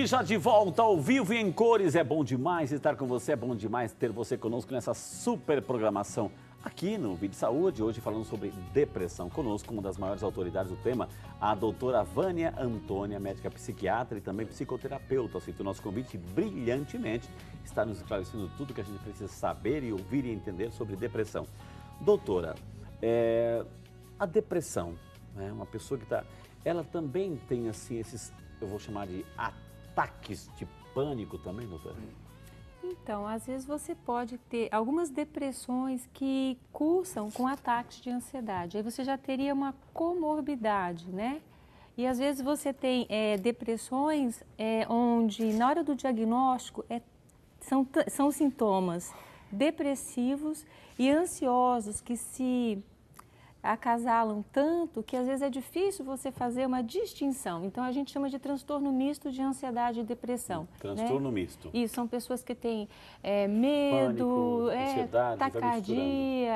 Saúde já de volta ao vivo e em cores. É bom demais estar com você, é bom demais ter você conosco nessa super programação aqui no Vídeo Saúde. Hoje falando sobre depressão. Conosco uma das maiores autoridades do tema, a doutora Vânia Antônia, médica psiquiatra e também psicoterapeuta. Aceitou o nosso convite brilhantemente. Está nos esclarecendo tudo que a gente precisa saber e ouvir e entender sobre depressão. Doutora, a depressão, né? Uma pessoa que está... Ela também tem assim esses... eu vou chamar de ataques de pânico também, doutora? Então, às vezes você pode ter algumas depressões que cursam com ataques de ansiedade. Aí você já teria uma comorbidade, né? E às vezes você tem depressões onde, na hora do diagnóstico, são sintomas depressivos e ansiosos que se acasalam tanto que às vezes é difícil você fazer uma distinção. Então a gente chama de transtorno misto de ansiedade e depressão. Transtorno misto. Isso, são pessoas que têm medo, pânico, ansiedade, taquicardia,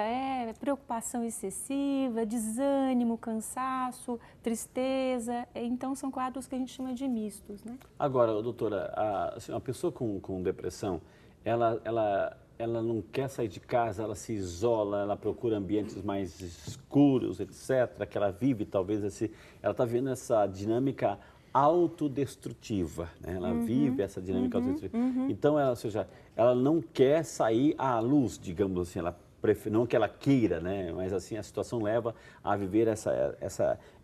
preocupação excessiva, desânimo, cansaço, tristeza. Então são quadros que a gente chama de mistos, né? Agora, doutora, uma pessoa com depressão, ela não quer sair de casa, ela se isola, ela procura ambientes mais escuros, etc., que ela vive, talvez, ela está vendo essa dinâmica autodestrutiva, né? Ela vive essa dinâmica autodestrutiva. Então, ou seja, ela não quer sair à luz, digamos assim, não que ela queira, né? Mas assim, a situação leva a viver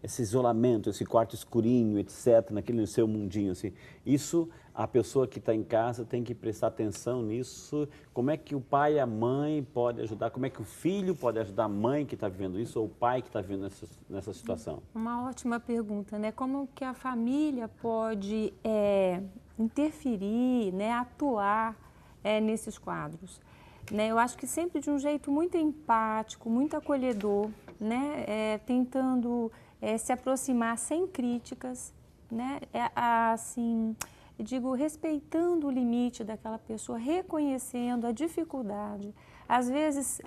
esse isolamento, esse quarto escurinho, etc., no seu mundinho, assim. Isso, a pessoa que está em casa tem que prestar atenção nisso. Como é que o pai e a mãe podem ajudar? Como é que o filho pode ajudar a mãe que está vivendo isso ou o pai que está vivendo nessa situação? Uma ótima pergunta, né? Como que a família pode interferir, né? Atuar nesses quadros? Né, eu acho que sempre de um jeito muito empático, muito acolhedor, né, tentando se aproximar sem críticas, né, assim, eu digo, respeitando o limite daquela pessoa, reconhecendo a dificuldade. Às vezes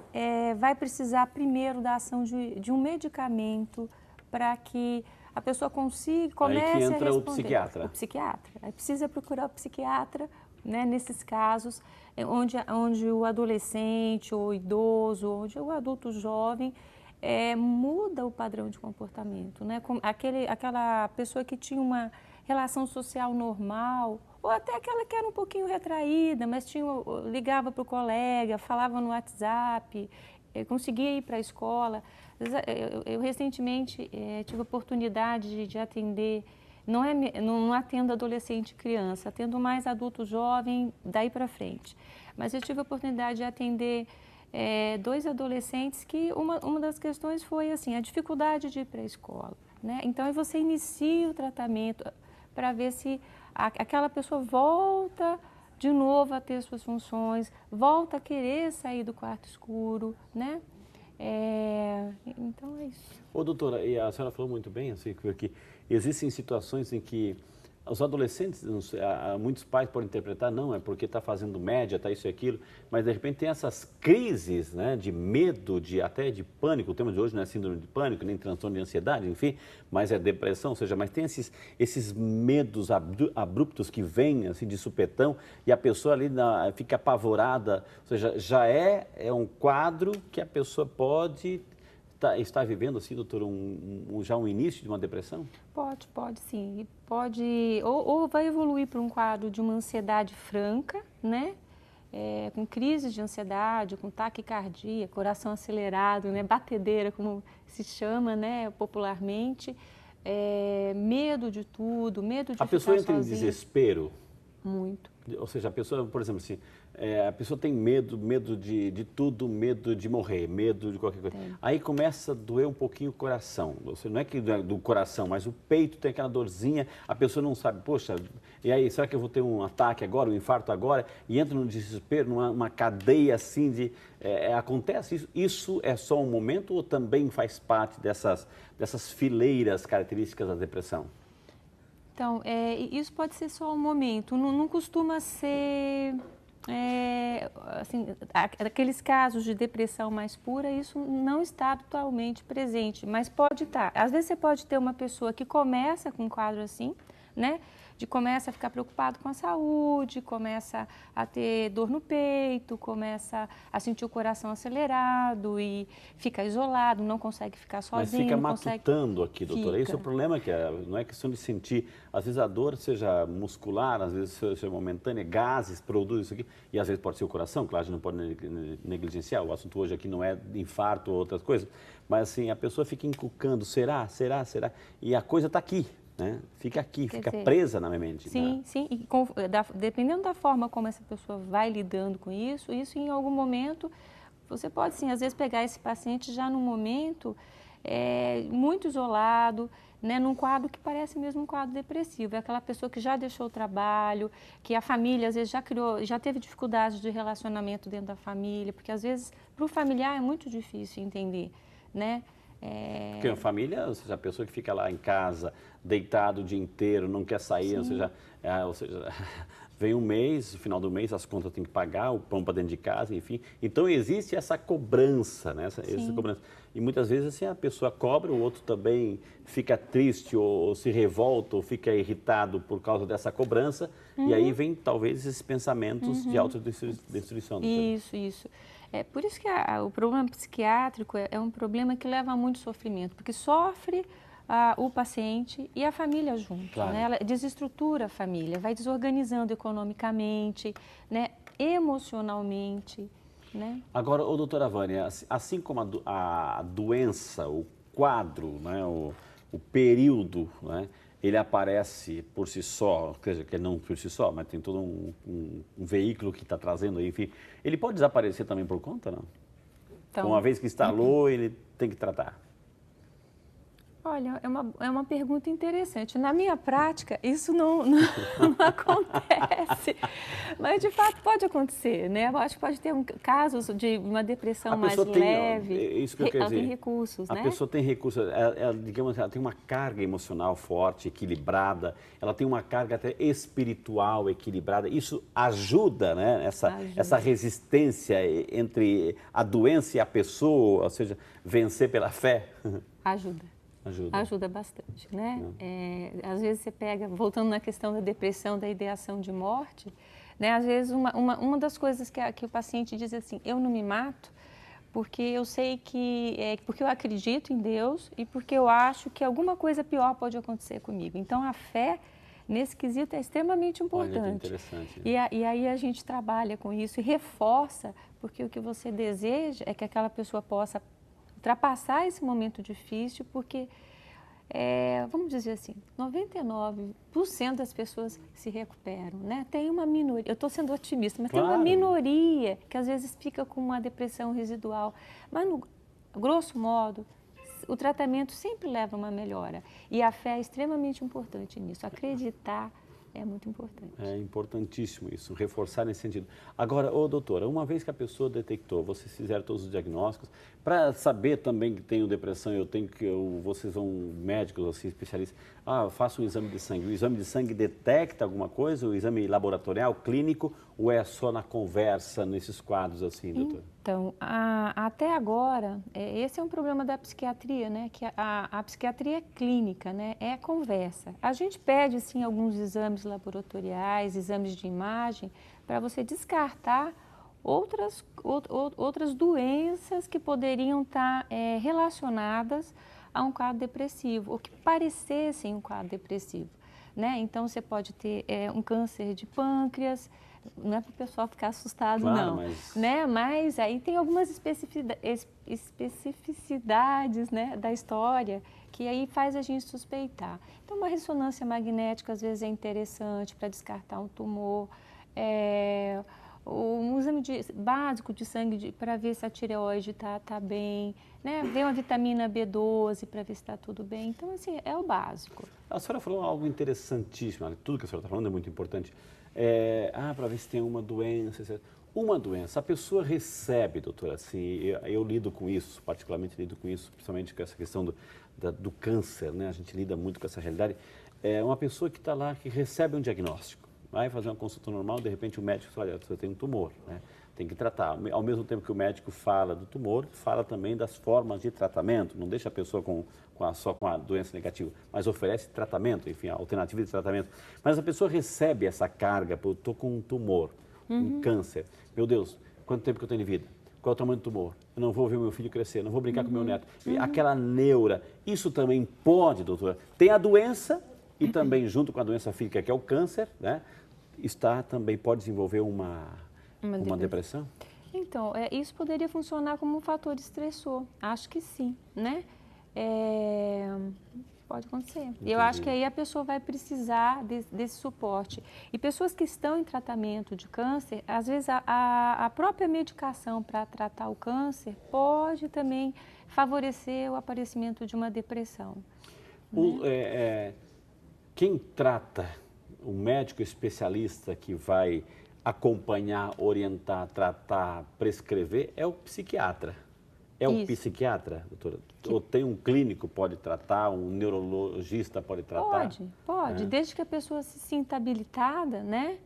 vai precisar primeiro da ação de um medicamento para que a pessoa comece a responder. Aí que entra o psiquiatra. O psiquiatra. Aí precisa procurar o psiquiatra, né, nesses casos, onde o adolescente, ou o idoso, onde o adulto jovem muda o padrão de comportamento, né? Aquela pessoa que tinha uma relação social normal, ou até aquela que era um pouquinho retraída, mas ligava para o colega, falava no WhatsApp, conseguia ir para a escola. Eu recentemente tive a oportunidade de atender. Não atendo adolescente e criança, atendo mais adulto jovem, daí para frente. Mas eu tive a oportunidade de atender 2 adolescentes que uma das questões foi assim, a dificuldade de ir para a escola, né? Então aí você inicia o tratamento para ver se aquela pessoa volta de novo a ter suas funções, volta a querer sair do quarto escuro, né? Então é isso. Ô, doutora, e a senhora falou muito bem, assim, porque existem situações em que os adolescentes, muitos pais podem interpretar, não, é porque está fazendo média, está isso e aquilo, mas de repente tem essas crises, né, de medo, até de pânico. O tema de hoje não é síndrome de pânico, nem transtorno de ansiedade, enfim, mas é depressão, ou seja, mas tem esses medos abruptos que vêm, assim, de supetão, e a pessoa ali fica apavorada, ou seja, já é um quadro que a pessoa pode... Está vivendo, assim, doutor, já um início de uma depressão? Pode sim. Pode, ou vai evoluir para um quadro de uma ansiedade franca, né? Com crises de ansiedade, com taquicardia, coração acelerado, né? Batedeira, como se chama, né? Popularmente. Medo de tudo, medo de ficar sozinha. A pessoa entra em desespero? Muito. Ou seja, a pessoa, por exemplo, assim, a pessoa tem medo de tudo, medo de morrer, medo de qualquer coisa. Aí começa a doer um pouquinho o coração. Você não é que do coração, mas o peito tem aquela dorzinha, a pessoa não sabe, poxa, e aí, será que eu vou ter um ataque agora, um infarto agora? E entra no desespero, numa cadeia assim de... acontece isso? Isso é só um momento ou também faz parte dessas fileiras características da depressão? Então, isso pode ser só um momento, não costuma ser, assim, aqueles casos de depressão mais pura, isso não está totalmente presente, mas pode estar. Às vezes você pode ter uma pessoa que começa com um quadro assim, né? Começa a ficar preocupado com a saúde, começa a ter dor no peito, começa a sentir o coração acelerado e fica isolado, não consegue ficar sozinho. Mas fica não matutando aqui, doutora. Fica. Esse é o problema, que não é questão de sentir. Às vezes a dor seja muscular, às vezes seja momentânea, gases produzem isso aqui, e às vezes pode ser o coração, claro, a gente não pode negligenciar. O assunto hoje aqui não é infarto ou outras coisas, mas assim, a pessoa fica encucando, será? E a coisa está aqui. Né? Fica aqui, fica presa na minha mente. Sim, né? sim. E dependendo da forma como essa pessoa vai lidando com isso em algum momento, você pode sim, às vezes pegar esse paciente já num momento muito isolado, né, num quadro que parece mesmo um quadro depressivo. É aquela pessoa que já deixou o trabalho, que a família às vezes já teve dificuldade de relacionamento dentro da família, porque às vezes para o familiar é muito difícil entender, né? Porque a família, ou seja, a pessoa que fica lá em casa, deitado o dia inteiro, não quer sair, ou seja, vem um mês, no final do mês as contas tem que pagar, o pão para dentro de casa, enfim. Então existe essa cobrança, né? Essa cobrança. E muitas vezes assim, a pessoa cobra, o outro também fica triste ou se revolta ou fica irritado por causa dessa cobrança. E aí vem talvez esses pensamentos de autodestruição. Isso. É por isso que o problema psiquiátrico é um problema que leva a muito sofrimento, porque sofre o paciente e a família junto. Claro. Né? Ela desestrutura a família, vai desorganizando economicamente, né? Emocionalmente. Né? Agora, doutora Vânia, assim como a doença, o quadro, né? o período, né? Ele aparece por si só, quer dizer, que não por si só, mas tem todo um veículo que está trazendo aí, enfim. Ele pode desaparecer também por conta, não? Então, uma vez que instalou, ele tem que tratar. Olha, é uma pergunta interessante. Na minha prática, isso não acontece, mas de fato pode acontecer, né? Eu acho que pode ter casos de uma depressão mais leve. Isso que eu quero dizer. Ela tem recursos, né? A pessoa tem recursos, digamos, ela tem uma carga emocional forte, equilibrada, ela tem uma carga até espiritual equilibrada. Isso ajuda, né? Essa resistência entre a doença e a pessoa, ou seja, vencer pela fé. Ajuda bastante, né? Às vezes você pega, voltando na questão da depressão, da ideação de morte, né? Às vezes uma das coisas que o paciente diz assim, eu não me mato porque eu sei porque eu acredito em Deus e porque eu acho que alguma coisa pior pode acontecer comigo. Então a fé nesse quesito é extremamente importante. Olha, que interessante. E aí a gente trabalha com isso e reforça, porque o que você deseja é que aquela pessoa possa ultrapassar esse momento difícil, porque, vamos dizer assim, 99% das pessoas se recuperam, né? Tem uma minoria, eu estou sendo otimista, mas claro. Tem uma minoria que às vezes fica com uma depressão residual, mas no grosso modo, o tratamento sempre leva a uma melhora e a fé é extremamente importante nisso, acreditar é muito importante. É importantíssimo isso, reforçar nesse sentido. Agora, doutora, uma vez que a pessoa detectou, vocês fizeram todos os diagnósticos, para saber também que tenho depressão, vocês vão, médicos, assim, especialistas, faço um exame de sangue. O exame de sangue detecta alguma coisa, o exame laboratorial, clínico, ou é só na conversa, nesses quadros assim, doutora? Então, até agora, esse é um problema da psiquiatria, né? Que a psiquiatria é clínica, né? É a conversa. A gente pede, sim, alguns exames laboratoriais, exames de imagem, para você descartar outras doenças que poderiam estar relacionadas a um quadro depressivo, ou que parecessem um quadro depressivo, né? Então, você pode ter um câncer de pâncreas. Não é para o pessoal ficar assustado, claro, não. Mas... Né? Mas aí tem algumas especificidades, né, da história que aí faz a gente suspeitar. Então, uma ressonância magnética às vezes é interessante para descartar um tumor. Um exame básico de sangue para ver se a tireoide está bem, né? Ver uma vitamina B12 para ver se está tudo bem. Então, assim, é o básico. A senhora falou algo interessantíssimo, tudo que a senhora está falando é muito importante. Para ver se tem uma doença, etc. Uma doença, a pessoa recebe, doutora, assim, eu lido com isso, particularmente lido com isso, principalmente com essa questão do câncer, né? A gente lida muito com essa realidade. É uma pessoa que está lá, que recebe um diagnóstico, vai fazer uma consulta normal, de repente o médico fala, olha, você tem um tumor, né? tem que tratar. Ao mesmo tempo que o médico fala do tumor, fala também das formas de tratamento, não deixa a pessoa só com a doença negativa, mas oferece tratamento, enfim, a alternativa de tratamento. Mas a pessoa recebe essa carga, eu estou com um tumor, um câncer, meu Deus, quanto tempo que eu tenho de vida? Qual é o tamanho do tumor? Eu não vou ver o meu filho crescer, não vou brincar com o meu neto. Aquela neura, isso também pode, doutora, tem a doença e também junto com a doença física, que é o câncer, né, também pode desenvolver uma depressão? Então, isso poderia funcionar como um fator estressor. Acho que sim, né? Pode acontecer. Entendi. Eu acho que aí a pessoa vai precisar desse suporte. E pessoas que estão em tratamento de câncer, às vezes a própria medicação para tratar o câncer pode também favorecer o aparecimento de uma depressão. Né? Quem trata, o médico especialista que vai acompanhar, orientar, tratar, prescrever, é o psiquiatra. É o psiquiatra, doutora? Ou tem um clínico que pode tratar, um neurologista pode tratar? Pode. Desde que a pessoa se sinta habilitada, né?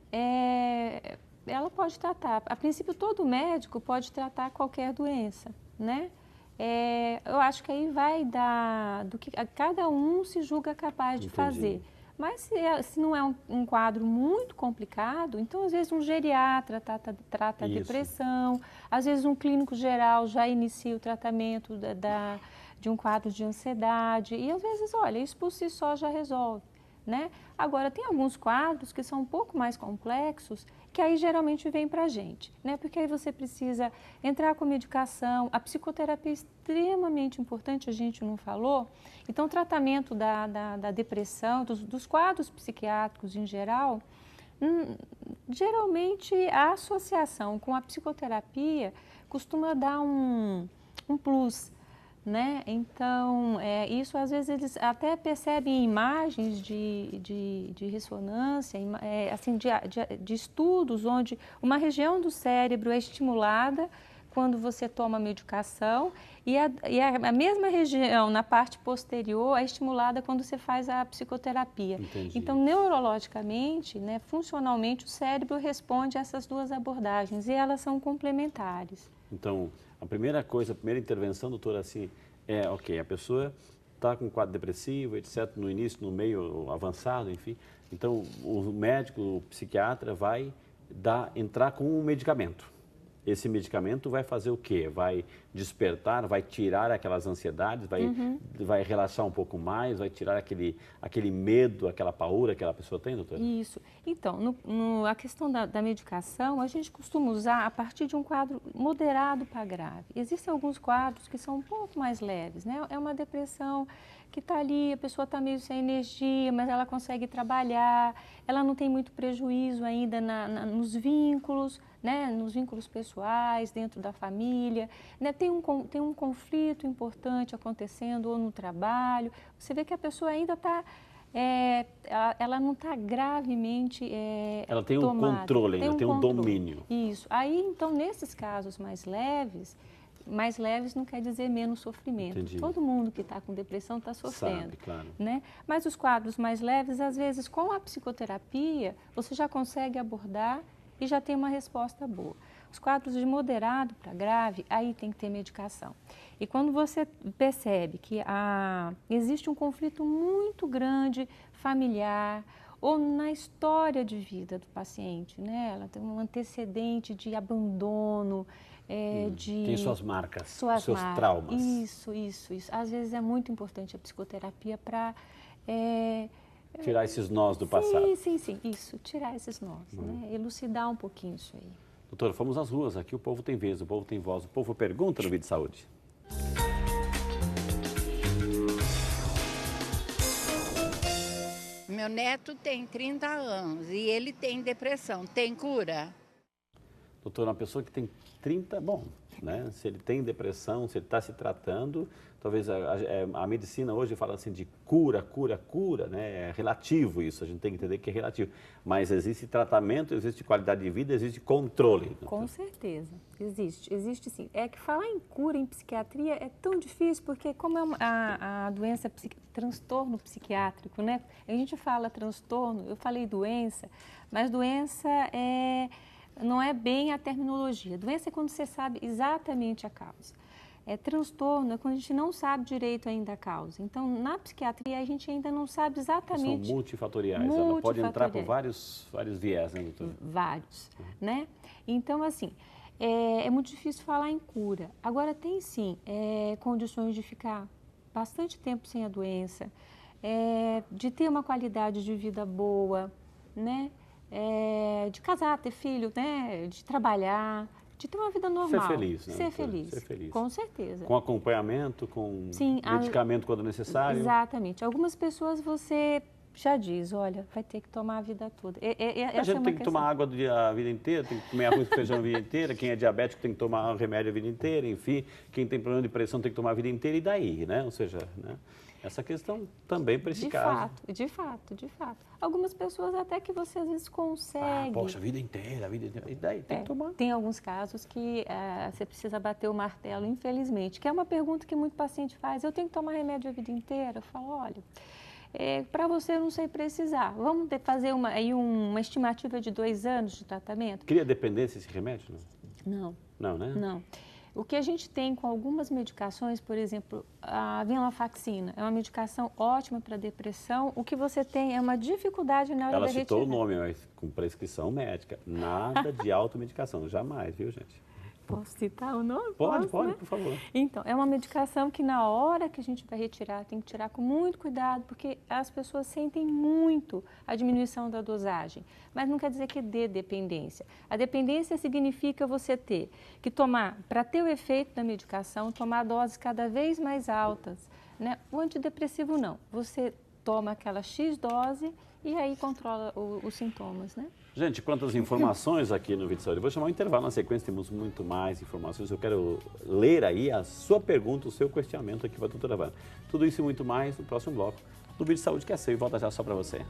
Ela pode tratar. A princípio, todo médico pode tratar qualquer doença, né? Eu acho que aí vai do que cada um se julga capaz de fazer. Mas se não é um quadro muito complicado, então às vezes um geriatra trata a depressão, às vezes um clínico geral já inicia o tratamento de um quadro de ansiedade e às vezes, olha, isso por si só já resolve, né? Agora, tem alguns quadros que são um pouco mais complexos que aí geralmente vem para a gente, né? Porque aí você precisa entrar com medicação, a psicoterapia é extremamente importante, a gente não falou. Então, o tratamento da depressão, dos quadros psiquiátricos em geral, geralmente a associação com a psicoterapia costuma dar um plus, né? Então, isso às vezes eles até percebem imagens de ressonância, assim, de estudos onde uma região do cérebro é estimulada quando você toma medicação e a mesma região na parte posterior é estimulada quando você faz a psicoterapia. Entendi. Então, neurologicamente, né, funcionalmente, o cérebro responde a essas duas abordagens e elas são complementares. Então, a primeira intervenção, doutora, assim, ok, a pessoa está com quadro depressivo, etc., no início, no meio avançado, enfim. Então, o médico, o psiquiatra vai entrar com um medicamento. Esse medicamento vai fazer o quê? Vai despertar, vai tirar aquelas ansiedades, vai relaxar um pouco mais, vai tirar aquele medo, aquela paura que aquela pessoa tem, doutora? Isso. Então, a questão da medicação, a gente costuma usar a partir de um quadro moderado para grave. Existem alguns quadros que são um pouco mais leves, né? É uma depressão que está ali, a pessoa está meio sem energia, mas ela consegue trabalhar, ela não tem muito prejuízo ainda nos vínculos, né? Nos vínculos pessoais, dentro da família, né? Tem um conflito importante acontecendo ou no trabalho. Você vê que a pessoa ainda está, ela não está gravemente ela tem tomada. Um controle ainda, tem um domínio. Isso. Aí, então, nesses casos mais leves não quer dizer menos sofrimento. Entendi. Todo mundo que está com depressão está sofrendo. Sabe, claro. Né? Mas os quadros mais leves, às vezes, com a psicoterapia, você já consegue abordar e já tem uma resposta boa. Os quadros de moderado para grave, aí tem que ter medicação. E quando você percebe que existe um conflito muito grande familiar ou na história de vida do paciente, né? Ela tem um antecedente de abandono, tem suas marcas, seus marcas. traumas. Isso. Às vezes é muito importante a psicoterapia para... tirar esses nós do passado. Sim, isso, tirar esses nós, né? Elucidar um pouquinho isso aí. Doutora, fomos às ruas, aqui o povo tem vez, o povo tem voz, o povo pergunta no Vídeo Saúde. Meu neto tem 30 anos e ele tem depressão, tem cura? Doutora, uma pessoa que tem 30, bom, né? Se ele tem depressão, se ele está se tratando, talvez a medicina hoje fala assim de cura, né? É relativo isso, a gente tem que entender que é relativo. Mas existe tratamento, existe qualidade de vida, existe controle. Doutora. Com certeza, existe sim. É que falar em cura em psiquiatria é tão difícil, porque como é a doença, transtorno psiquiátrico, né? A gente fala transtorno, eu falei doença, mas doença não é bem a terminologia. Doença é quando você sabe exatamente a causa. Transtorno é quando a gente não sabe direito ainda a causa. Então, na psiquiatria, a gente ainda não sabe exatamente... São multifatoriais. Ela pode entrar por vários viés, né, doutora? Vários, né? Então, assim, é muito difícil falar em cura. Agora, tem sim condições de ficar bastante tempo sem a doença, de ter uma qualidade de vida boa, né? De casar, ter filho, né? De trabalhar... de ter uma vida normal. Ser feliz, né? Ser feliz. Ser feliz. Com certeza. Com acompanhamento, com Sim, medicamento quando necessário. Exatamente. Algumas pessoas você já diz, olha, vai ter que tomar a vida toda. A gente tem que tomar água a vida inteira, tem que comer arroz com feijão a vida inteira, quem é diabético tem que tomar remédio a vida inteira, enfim, quem tem problema de pressão tem que tomar a vida inteira e daí, né? Ou seja, né? Essa questão também para esse caso. De fato. Algumas pessoas até que você às vezes consegue. Poxa, a vida inteira, e daí tem que tomar. Tem alguns casos que você precisa bater o martelo, infelizmente, que é uma pergunta que muito paciente faz, eu tenho que tomar remédio a vida inteira? Eu falo, olha, para você eu não sei precisar, vamos fazer uma estimativa de 2 anos de tratamento? Cria dependência esse remédio? Não. Não, né? Não. O que a gente tem com algumas medicações, por exemplo, a venlafaxina, é uma medicação ótima para depressão. O que você tem é uma dificuldade na hora da retirada. Ela citou o nome, mas com prescrição médica. Nada de automedicação, jamais, viu, gente? Posso citar o nome? Pode, né? por favor. Então, é uma medicação que na hora que a gente vai retirar, tem que tirar com muito cuidado, porque as pessoas sentem muito a diminuição da dosagem. Mas não quer dizer que dê dependência. A dependência significa você ter que tomar, para ter o efeito da medicação, tomar doses cada vez mais altas, né? O antidepressivo não. Você toma aquela X dose e aí controla os sintomas, né? Gente, quantas informações aqui no Vídeo de Saúde. Vou chamar um intervalo na sequência, temos muito mais informações. Eu quero ler aí a sua pergunta, o seu questionamento aqui para a doutora Wanda. Tudo isso e muito mais no próximo bloco do Vídeo de Saúde, que é seu e volta já só para você.